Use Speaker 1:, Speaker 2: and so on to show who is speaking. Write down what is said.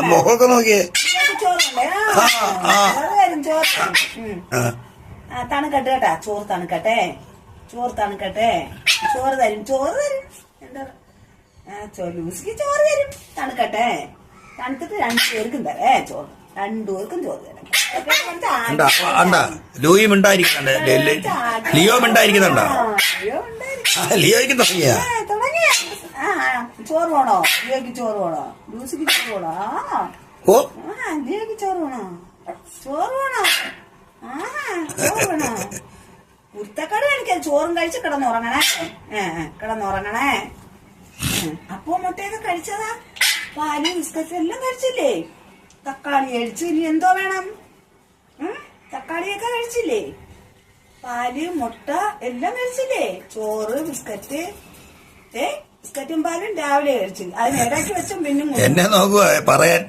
Speaker 1: മുഖമൊക്കെ നോക്കിയേ.
Speaker 2: ചോറുണ്ടേ. ചോറ് ചോറ് തണുക്കട്ടെ കേട്ടാ. ചോറ് തണുക്കട്ടെ. ചോറ് തണുക്കട്ടെ. ചോറ് തരും. ചോറ് തരും. എന്താ ലൂസിക്ക് ചോറ് തരും. തണുക്കട്ടെ. തണുത്തിട്ട് 2 പേർക്കും തരേ ചോറ്. 2 പേർക്കും ചോറ് തരാം.
Speaker 1: ലൂയി മിണ്ടായിരിക്കുന്നുണ്ട്. ലിയോ മിണ്ടായിരിക്കുന്നുണ്ടോ? ലിയോയ്ക്ക് തുടങ്ങിയ
Speaker 2: ചോറ് വേണോ? ലിയോയ്ക്ക് ചോറ് വേണോ? ലൂസിക്ക് ചോറ് വേണോ? ലിയോയ്ക്ക് ചോറ് വേണോ? ചോറ് വേണോ? ചോറ് വേണോ? കുർത്തക്കട എനിക്ക് ചോറും കഴിച്ച് കിടന്നുറങ്ങണേ. കിടന്നുറങ്ങണേ. അപ്പൊ മുട്ടയൊക്കെ കഴിച്ചതാ. പാല് ബിസ്ക്കറ്റ് എല്ലാം കഴിച്ചില്ലേ? തക്കാളി കഴിച്ചു. ഇനി എന്തോ വേണം? തക്കാളിയൊക്കെ കഴിച്ചില്ലേ? പാല് മുട്ട എല്ലാം കഴിച്ചില്ലേ? ചോറ് ബിസ്ക്കറ്റ്. ബിസ്ക്കറ്റും പാലും രാവിലെ കഴിച്ചു. അതിനിടയ്ക്ക് വെച്ചും പിന്നെ
Speaker 1: എന്നെ നോക്കുക പറയാൻ.